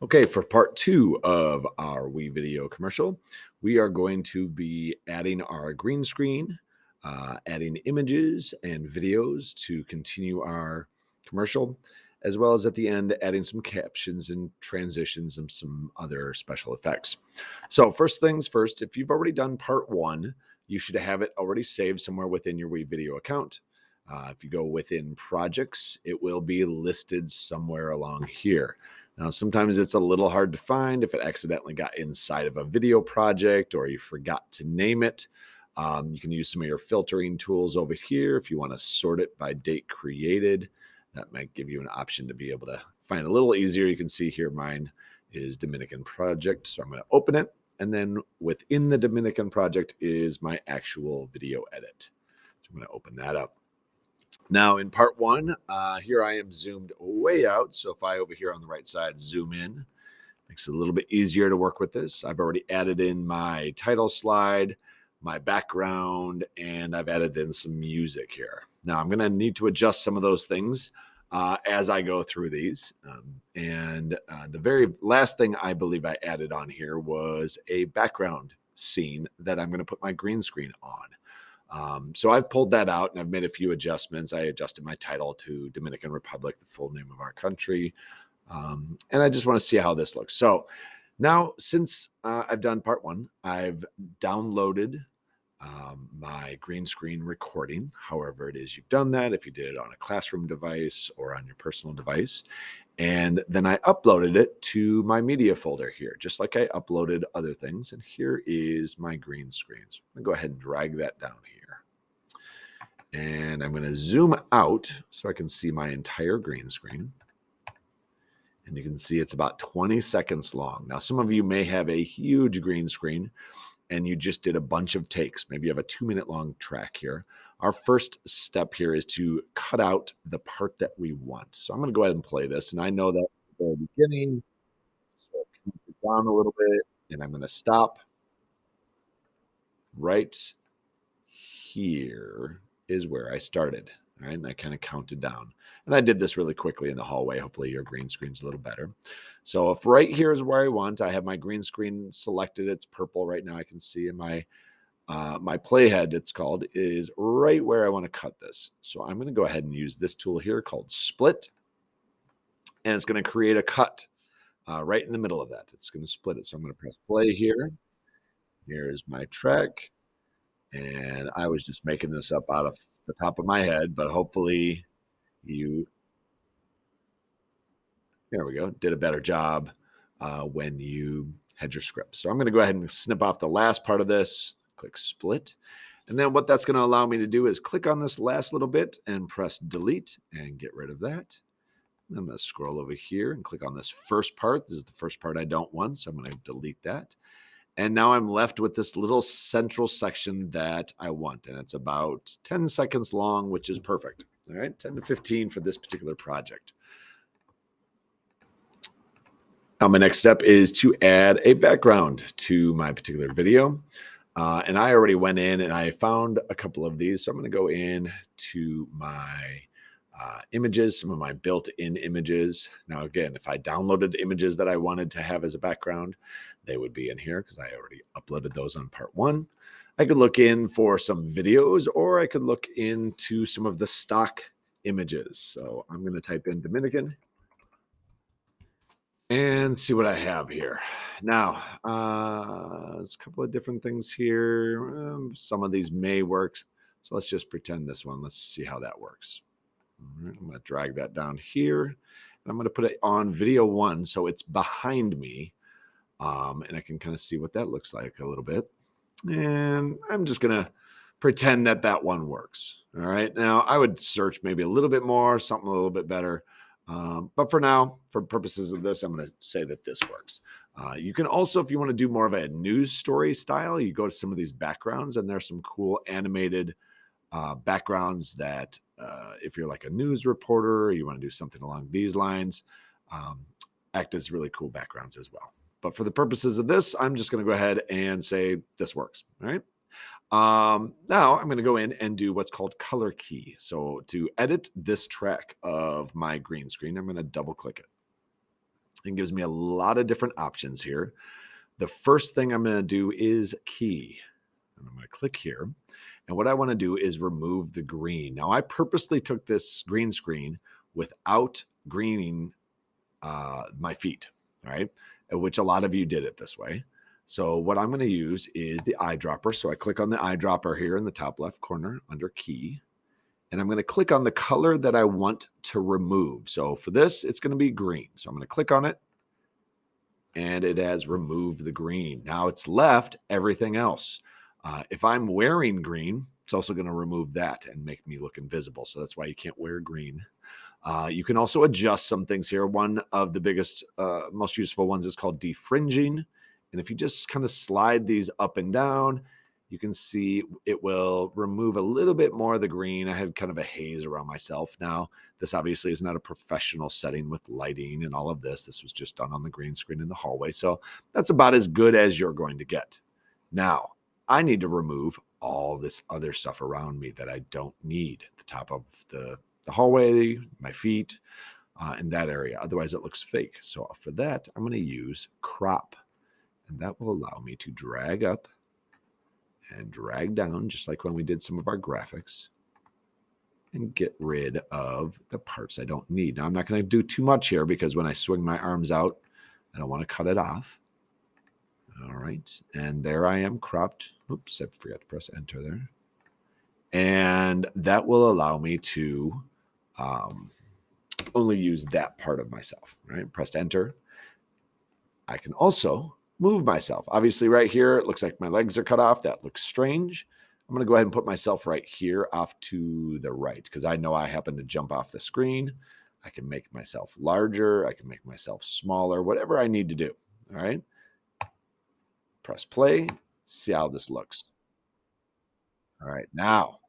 Okay, for part two of our WeVideo commercial, we are going to be adding our green screen, adding images and videos to continue our commercial, as well as at the end, adding some captions and transitions and some other special effects. So, first things first, if you've already done part one, you should have it already saved somewhere within your WeVideo account. If you go within projects, it will be listed somewhere along here. Now, sometimes it's a little hard to find if it accidentally got inside of a video project or you forgot to name it. You can use some of your filtering tools over here if you want to sort it by date created. That might give you an option to be able to find a little easier. You can see here mine is Dominican project. So I'm going to open it. And then within the Dominican project is my actual video edit. So I'm going to open that up. Now in part one, here I am zoomed way out. So if I over here on the right side zoom in, makes it a little bit easier to work with this. I've already added in my title slide, my background, and I've added in some music here. Now I'm going to need to adjust some of those things as I go through these. The very last thing I believe I added on here was a background scene that I'm going to put my green screen on. So I've pulled that out and I've made a few adjustments. I adjusted my title to Dominican Republic, the full name of our country. And I just want to see how this looks. So now, since I've done part one, I've downloaded my green screen recording, however it is you've done that, if you did it on a classroom device or on your personal device. And then I uploaded it to my media folder here, just like I uploaded other things. And here is my green screen. So I'm going to go ahead and drag that down here. And I'm going to zoom out so I can see my entire green screen. And you can see it's about 20 seconds long. Now, some of you may have a huge green screen and you just did a bunch of takes. Maybe you have a 2-minute long track here. Our first step here is to cut out the part that we want. So I'm going to go ahead and play this. And I know that at the very beginning, so I'll count it down a little bit, and I'm going to stop right here is where I started. All right, and I kind of counted down. And I did this really quickly in the hallway. Hopefully your green screen's a little better. So if right here is where I want, I have my green screen selected. It's purple right now. I can see in my playhead, it's called, is right where I want to cut this. So I'm going to go ahead and use this tool here called Split. And it's going to create a cut right in the middle of that. It's going to split it. So I'm going to press play here. Here's my track. And I was just making this up out of the top of my head, but hopefully you, there we go, did a better job when you had your script. So I'm going to go ahead and snip off the last part of this, click split. And then what that's going to allow me to do is click on this last little bit and press delete and get rid of that. And I'm going to scroll over here and click on this first part. This is the first part I don't want, so I'm going to delete that. And now I'm left with this little central section that I want. And it's about 10 seconds long, which is perfect. All right, 10 to 15 for this particular project. Now, my next step is to add a background to my particular video. And I already went in and I found a couple of these. So I'm going to go in to my images, some of my built-in images. Now, again, if I downloaded images that I wanted to have as a background, they would be in here because I already uploaded those on part one. I could look in for some videos, or I could look into some of the stock images. So I'm going to type in Dominican and see what I have here. Now, there's a couple of different things here. Some of these may work. So let's just pretend this one. Let's see how that works. All right, I'm going to drag that down here. And I'm going to put it on video one so it's behind me. And I can kind of see what that looks like a little bit. And I'm just going to pretend that that one works. All right. Now, I would search maybe a little bit more, something a little bit better. But for now, for purposes of this, I'm going to say that this works. You can also, if you want to do more of a news story style, you go to some of these backgrounds, and there's some cool animated backgrounds that if you're like a news reporter, or you want to do something along these lines, act as really cool backgrounds as well. But for the purposes of this, I'm just going to go ahead and say this works. All right. Now I'm going to go in and do what's called color key. So to edit this track of my green screen, I'm going to double click it. and gives me a lot of different options here. The first thing I'm going to do is key. And I'm going to click here. And what I want to do is remove the green. Now, I purposely took this green screen without greening my feet, all right? Which a lot of you did it this way. So what I'm going to use is the eyedropper. So I click on the eyedropper here in the top left corner under key. And I'm going to click on the color that I want to remove. So for this, it's going to be green. So I'm going to click on it. And it has removed the green. Now it's left everything else. If I'm wearing green, it's also going to remove that and make me look invisible. So that's why you can't wear green. You can also adjust some things here. One of the biggest, most useful ones is called defringing. And if you just kind of slide these up and down, you can see it will remove a little bit more of the green. I had kind of a haze around myself. Now, this obviously is not a professional setting with lighting and all of this. This was just done on the green screen in the hallway. So that's about as good as you're going to get. Now, I need to remove all this other stuff around me that I don't need. The top of the hallway, my feet, in that area. Otherwise, it looks fake. So for that, I'm going to use crop. And that will allow me to drag up and drag down, just like when we did some of our graphics, and get rid of the parts I don't need. Now, I'm not going to do too much here because when I swing my arms out, I don't want to cut it off. All right. And there I am cropped. Oops, I forgot to press enter there. And that will allow me to only use that part of myself, right? Pressed enter. I can also move myself. Obviously right here, it looks like my legs are cut off. That looks strange. I'm going to go ahead and put myself right here off to the right because I know I happen to jump off the screen. I can make myself larger. I can make myself smaller, whatever I need to do. All right. Press play. See how this looks. All right. Now,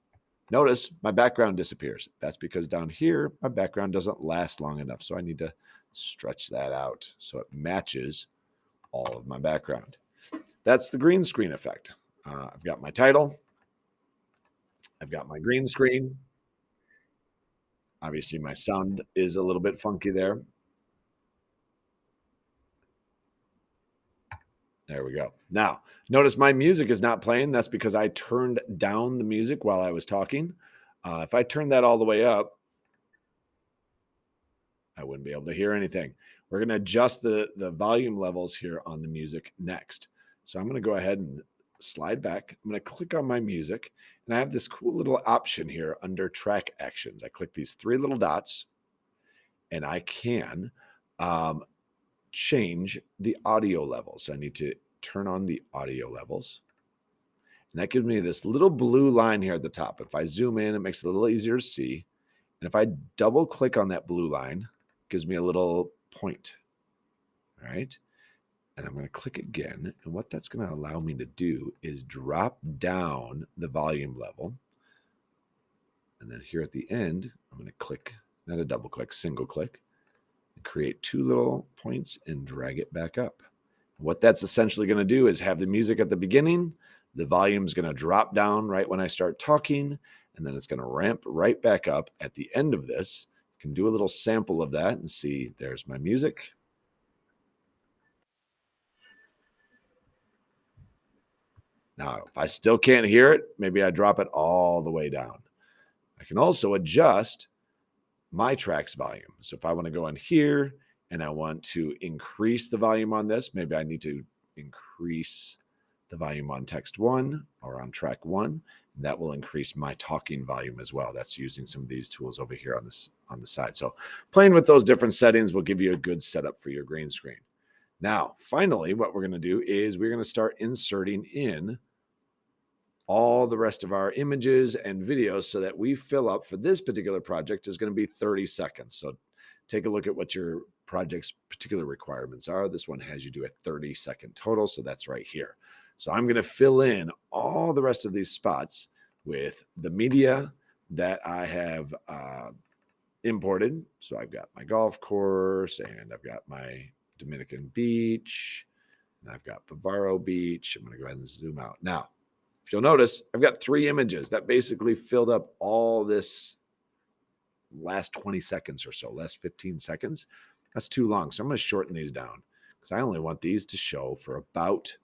notice my background disappears. That's because down here, my background doesn't last long enough. So I need to stretch that out so it matches all of my background. That's the green screen effect. I've got my title. I've got my green screen. Obviously, my sound is a little bit funky there. There we go. Now, notice my music is not playing. That's because I turned down the music while I was talking. If I turn that all the way up, I wouldn't be able to hear anything. We're going to adjust the volume levels here on the music next. So I'm going to go ahead and slide back. I'm going to click on my music, and I have this cool little option here under track actions. I click these three little dots, and I can change the audio levels. So I need to turn on the audio levels. And that gives me this little blue line here at the top. If I zoom in, it makes it a little easier to see. And if I double click on that blue line, it gives me a little point. All right. And I'm going to click again. And what that's going to allow me to do is drop down the volume level. And then here at the end, I'm going to click, not a double click, single click, and create two little points and drag it back up. What that's essentially going to do is have the music at the beginning. The volume is going to drop down right when I start talking, and then it's going to ramp right back up at the end of this. You can do a little sample of that and see there's my music. Now, if I still can't hear it, maybe I drop it all the way down. I can also adjust my track's volume. So if I want to go in here and I want to increase the volume on this, maybe I need to increase the volume on text one or on track one. And that will increase my talking volume as well. That's using some of these tools over here on the side. So playing with those different settings will give you a good setup for your green screen. Now, finally, what we're going to do is we're going to start inserting in all the rest of our images and videos so that we fill up for this particular project is going to be 30 seconds. So take a look at what your project's particular requirements are. This one has you do a 30-second total. So that's right here. So I'm going to fill in all the rest of these spots with the media that I have imported. So I've got my golf course and I've got my Dominican Beach and I've got Bavaro Beach. I'm going to go ahead and zoom out. Now, if you'll notice, I've got 3 images that basically filled up all this last 20 seconds or so, last 15 seconds. That's too long. So I'm going to shorten these down because I only want these to show for about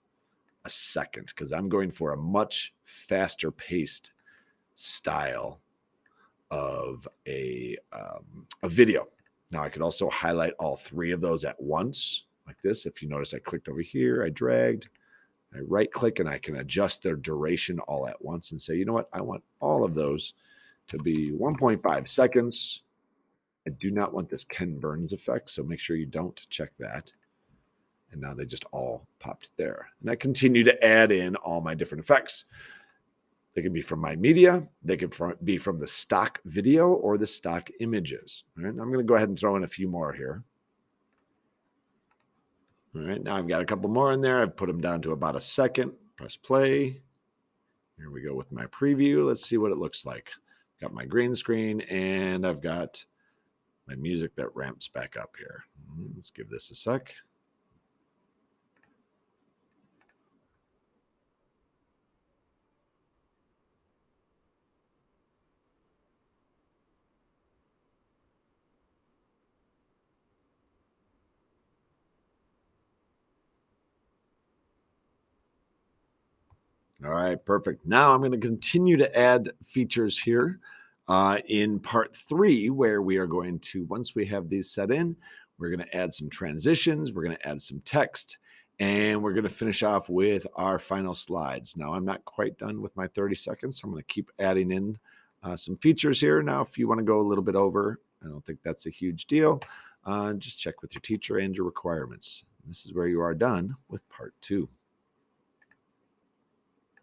a second because I'm going for a much faster paced style of a video. Now I could also highlight all three of those at once like this. If you notice, I clicked over here, I dragged, I right click, and I can adjust their duration all at once and say, you know what? I want all of those to be 1.5 seconds. I do not want this Ken Burns effect, so make sure you don't check that. And now they just all popped there. And I continue to add in all my different effects. They can be from my media, they can be from the stock video or the stock images. All right, I'm going to go ahead and throw in a few more here. All right, now I've got a couple more in there. I've put them down to about a second. Press play. Here we go with my preview. Let's see what it looks like. Got my green screen and I've got my music that ramps back up here. Let's give this a sec. All right, perfect. Now I'm going to continue to add features here in part 3, where we are going to, once we have these set in, we're going to add some transitions, we're going to add some text, and we're going to finish off with our final slides. Now, I'm not quite done with my 30 seconds, so I'm going to keep adding in some features here. Now, if you want to go a little bit over, I don't think that's a huge deal. Just check with your teacher and your requirements. This is where you are done with part 2.